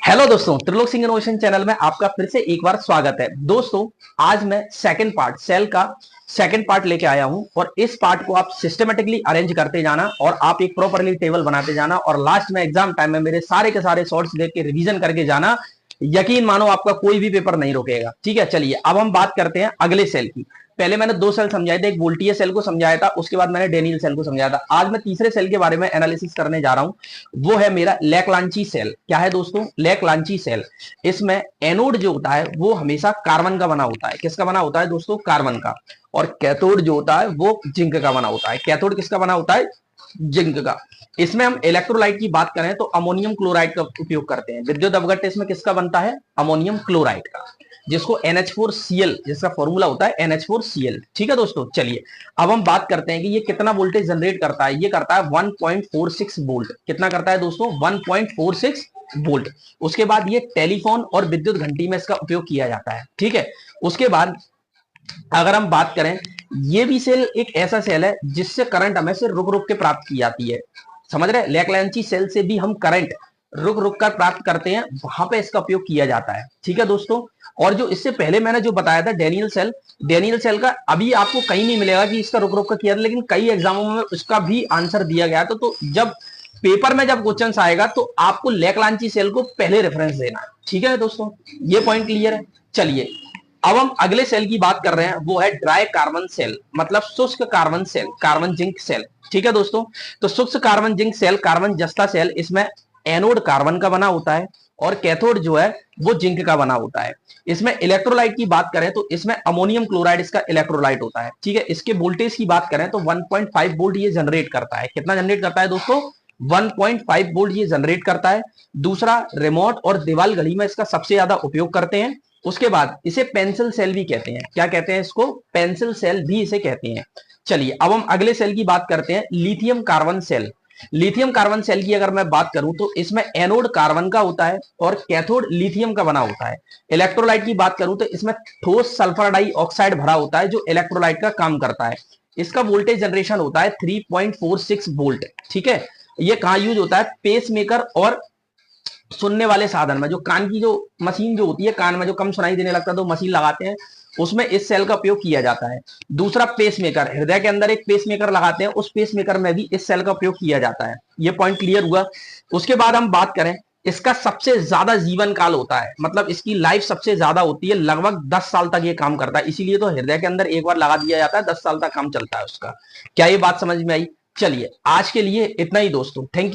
Hello दोस्तों, Trilok Singh innovation channel में आपका फिर से एक बार स्वागत है। दोस्तों, आज मैं सेकंड पार्ट सेल का सेकंड पार्ट लेके आया हूं और इस पार्ट को आप सिस्टमेटिकली अरेंज करते जाना और आप एक प्रॉपरली टेबल बनाते जाना और लास्ट में एग्जाम टाइम में मेरे सारे के सारे शॉर्ट्स देख के रिवीजन करके जाना। यकीन मानो आपका कोई भी पेपर नहीं रुकेगा। ठीक है, चलिए अब हम बात करते हैं अगले सेल की। पहले मैंने दो सेल समझाए थे, एक वोल्टीय सेल को समझाया था, उसके बाद मैंने डेनियल सेल को समझाया था। आज मैं तीसरे सेल के बारे में एनालिसिस करने जा रहा हूं, वो है मेरा लेकलांची सेल। क्या है दोस्तों? लेकलांची सेल। इसमें एनोड जो होता है वो हमेशा कार्बन का बना होता है। किसका बना होता है दोस्तों? कार्बन का। और कैथोड जो होता है वो जिंक का बना होता है। कैथोड किसका बना होता है? जिंक का। इसमें हम इलेक्ट्रोलाइट की बात करें तो अमोनियम क्लोराइड का उपयोग करते हैं। विद्युत अवगत इसमें किसका बनता है? अमोनियम क्लोराइड का, जिसको NH4Cl, जिसका फॉर्मूला होता है NH4Cl। ठीक है दोस्तों, चलिए अब हम बात करते हैं कि ये कितना वोल्टेज जनरेट करता है। ये करता है 1.46 वोल्ट। कितना करता है दोस्तों? 1.46 वोल्ट। उसके बाद ये टेलीफोन और विद्युत घंटी में इसका उपयोग किया जाता है। ठीक है, उसके बाद अगर हम बात करें, ये भी सेल एक ऐसा सेल है जिससे करंट हमें से रुक रुक के प्राप्त की जाती है। समझ रहे? लेकलांची सेल से भी हम करंट रुक रुक कर प्राप्त करते हैं, वहां पे इसका उपयोग किया जाता है। ठीक है दोस्तों, और जो इससे पहले मैंने जो बताया था डेनियल सेल का अभी आपको कहीं नहीं मिलेगा कि इसका रुक रुक कर किया था, लेकिन कई एग्जामों में उसका भी आंसर दिया गया था। तो जब पेपर में जब क्वेश्चन आएगा तो आपको लेकलांची सेल को पहले रेफरेंस देना है। ठीक है दोस्तों, ये पॉइंट क्लियर है। चलिए अब हम अगले सेल की बात कर रहे हैं, वो है ड्राई कार्बन सेल, मतलब शुष्क carbon cell, carbon zinc cell. ठीक है दोस्तों, तो शुष्क कार्बन जिंक सेल, कार्बन जस्ता सेल, इसमें एनोड कार्बन का बना होता है और कैथोड जो है वो जिंक का बना होता है। इसमें इलेक्ट्रोलाइट की बात करें तो इसमें अमोनियम क्लोराइड इसका इलेक्ट्रोलाइट होता है। ठीक है, इसके वोल्टेज की बात करें तो 1.5 वोल्ट ये जनरेट करता है। कितना जनरेट करता है दोस्तों? 1.5 वोल्ट ये जनरेट करता है। दूसरा, रिमोट और दीवार घड़ी में इसका सबसे ज्यादा उपयोग करते हैं। उसके बाद इसे पेंसिल सेल भी कहते हैं। क्या कहते हैं इसको? पेंसिल सेल भी इसे कहते हैं। चलिए अब हम अगले सेल की बात करते हैं, lithium carbon cell. Lithium carbon cell की अगर मैं बात करूं तो इसमें एनोड कार्बन का होता है और कैथोड लिथियम का बना होता है। इलेक्ट्रोलाइट की बात करूं तो इसमें ठोस सल्फर डाइऑक्साइड भरा होता है, जो इलेक्ट्रोलाइट का काम करता है। इसका वोल्टेज जनरेशन होता है 3.46 वोल्ट। ठीक है, ये कहां यूज होता है? पेस मेकर और सुनने वाले साधन में, जो कान की जो मशीन जो होती है, कान में जो कम सुनाई देने लगता है तो मशीन लगाते हैं, उसमें इस सेल का उपयोग किया जाता है। दूसरा, पेस मेकर, हृदय के अंदर एक पेस मेकर लगाते हैं, उस पेस मेकर में भी इस सेल का उपयोग किया जाता है। ये पॉइंट क्लियर हुआ। उसके बाद हम बात करें, इसका सबसे ज्यादा जीवन काल होता है, मतलब इसकी लाइफ सबसे ज्यादा होती है, लगभग 10 साल तक ये काम करता है। इसीलिए तो हृदय के अंदर एक बार लगा दिया जाता है, 10 साल तक काम चलता है उसका। क्या ये बात समझ में आई? चलिए आज के लिए इतना ही दोस्तों, थैंक यू।